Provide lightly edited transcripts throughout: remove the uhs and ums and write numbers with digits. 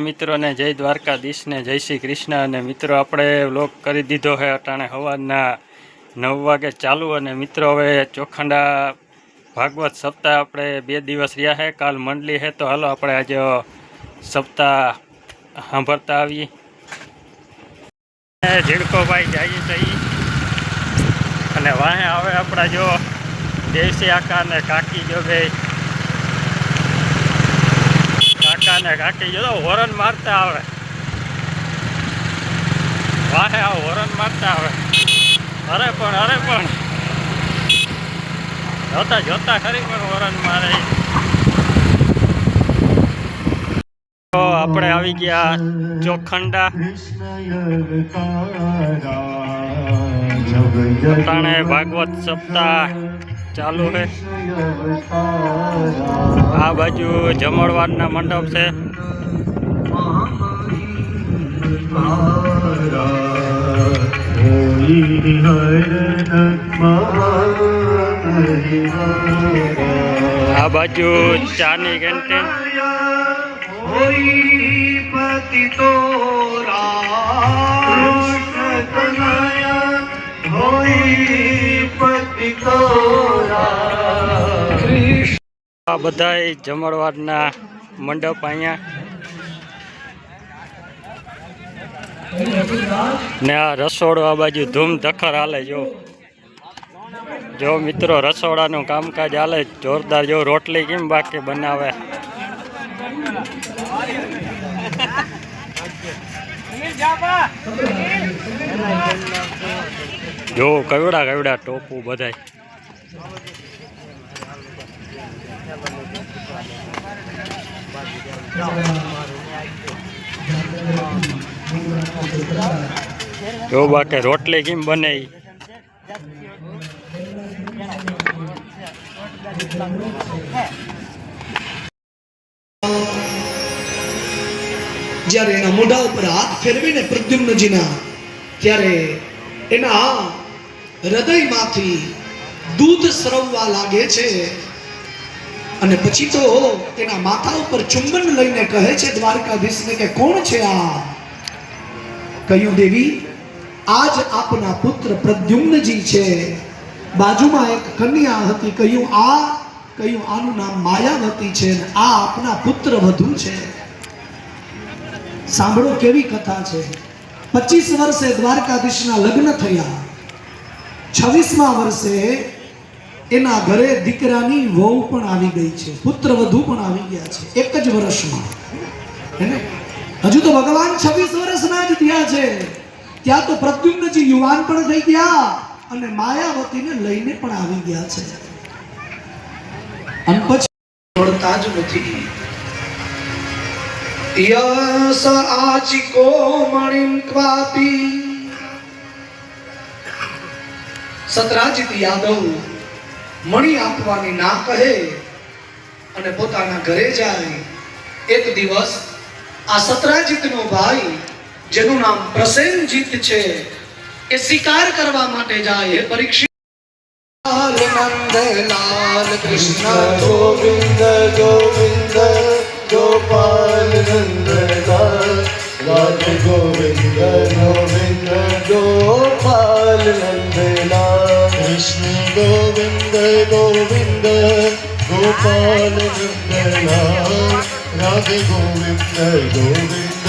મિત્રોને જય દ્વારકાધીશ ને જય શ્રી કૃષ્ણ। અને મિત્રો આપણે વ્લોગ કરી દીધો છે અટાણે સવારના 9 વાગે ચાલુ। અને મિત્રો હવે ચોખંડા ભાગવત સપ્તાહ આપણે 2 દિવસ રહ્યા છે, કાલ મંડલી છે, તો હાલો આપણે આજે સપ્તાહ સાંભળતા આવીએ। ઝીણકોભાઈ જઈએ તઈ અને વાહે આવે આપણા જો દેશી આકા ને કાકી જો બે કાકા ને કાકી જો હોરન મારતા આવે, વાહે આવ હોરન મારતા આવે। અરે પણ જોતા જોતા ખરી પણ હોરન મારે। તો આપણે આવી ગયા ચોખંડા। અટાણે ભાગવત સપ્તાહ ચાલુ છે। આ બાજુ જમણવારના મંડપ છે। આ બાજુ ચાની કેન્ટીન। આ બધાય જમણવારના મંડપ અહીંયા ને આ રસોડો આ બાજુ ધૂમ ધખર હાલે। જો મિત્રો રસોડાનું કામકાજ હાલે જોરદાર। જો રોટલી કેમ બાકી બનાવે, જો કવડા ટોપું બધાય। જો બાકી રોટલી કેમ બને। જ્યારે એના મોઢા ઉપર હાથ ફેરવીને પ્રદ્યુમ્નજીના, ત્યારે એના હૃદયમાંથી દૂધ સ્રવવા લાગે છે। અને પછી તો એના માથા ઉપર ચુંબન લઈને કહે છે દ્વારકાધીશને કે કોણ છે આ? કહ્યું દેવી આજ આપના પુત્ર પ્રદ્યુમ્નજી છે। બાજુમાં એક કન્યા હતી, કહ્યું આનું નામ માયાવતી છે, આ આપના પુત્ર વધુ છે। સાંભળો કેવી કથા છે। 25 વર્ષે દ્વારકાધીશના લગ્ન થયા, 26મા વર્ષે એના ઘરે દીકરાની વહુ પણ આવી ગઈ છે, પુત્ર વધુ પણ આવી ગયા છે એક જ વર્ષમાં। હેને હજુ તો ભગવાન 26 વર્ષના જ થયા છે, ત્યાં તો પ્રદ્યુમ્નજી યુવાન પણ થઈ ગયા અને માયાવતીને લઈને પણ આવી ગયા છે। અને પછી મળતા જ નથી। યસ આચિકો મણિમ ક્વાપી, સતરાજીત યાદવ મણિ આપવાની ના કહે અને પોતાના ઘરે જાય। એક દિવસ આ સતરાજીતનો ભાઈ જેનું નામ પ્રસેનજીત છે એ શિકાર કરવા માટે જાય। પરીક્ષિત નંદલાલ કૃષ્ણ ગોવિંદ ગોવિંદ ગોપાલ નંદલાલ રાધે ગોવિંદ ગોવિંદ ગોપાલ નંદલાલ કૃષ્ણ ગોવિંદ ગોવિંદ ગોપાલ નંદલાલ રાધે ગોવિંદ ગોવિંદ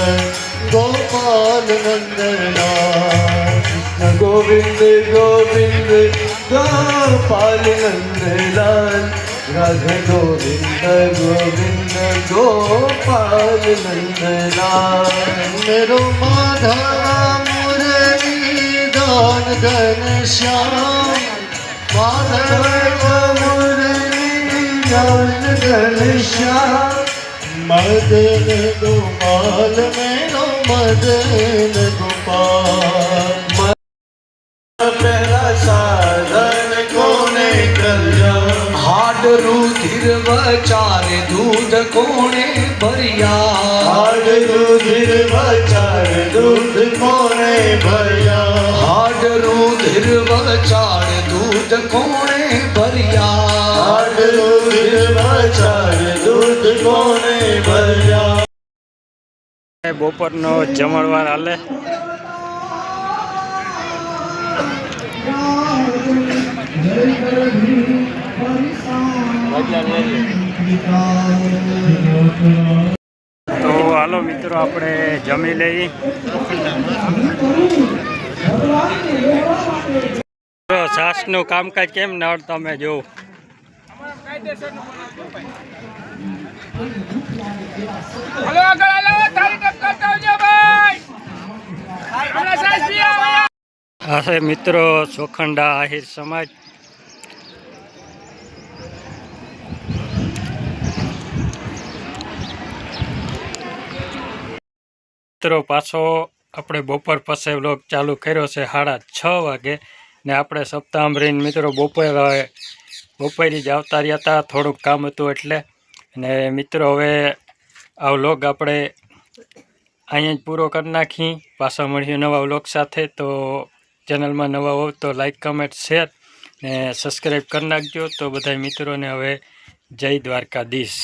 ગોપાલ નંદલાલ કૃષ્ણ ગોવિંદ ગોવિંદ ગોપાલ નંદલાલ રાધે ગોવિંદ ગોવિંદ ગોપાલ નંદલાલ। मेरो माधवा मुरली दान घन श्याम, माधव मुरली दान घन श्याम, मदन गोपाल मेरो मदन गोपाल। पहला साधन कोने कल्याण, हाड रुधिर बचारे दूध कोणे भरिया। हाड रुधिर बचारे दूध कोणे भरिया। हाड रुधिर बचारे दूध कोणे भरिया। हाड रुधिर बचारे दूध कोणे भरिया। બપોરનો જમણવાર હાલે. તો હાલો મિત્રો આપણે જમી લઈએ. છાસનું કામકાજ કેમ નળ તમે જોવો. આ છે મિત્રો ચોખંડા આહિર સમાજ. મિત્રો પાછો આપણે બપોર પછી વ્લોગ ચાલુ કર્યો છે 6:30 વાગે ને આપણે સપ્તાહમાં મિત્રો બપોરે જ આવતા રહ્યા હતા. થોડુંક કામ હતું એટલે. અને મિત્રો હવે આ વ્લોગ આપણે અહીંયા જ પૂરો કરી નાખી. પાછા મળીએ નવા વ્લોગ સાથે. તો ચેનલમાં નવા હોવ તો લાઈક કમેન્ટ શેર ને સબસ્ક્રાઈબ કરી નાખજો. તો બધા મિત્રોને હવે જય દ્વારકાધીશ.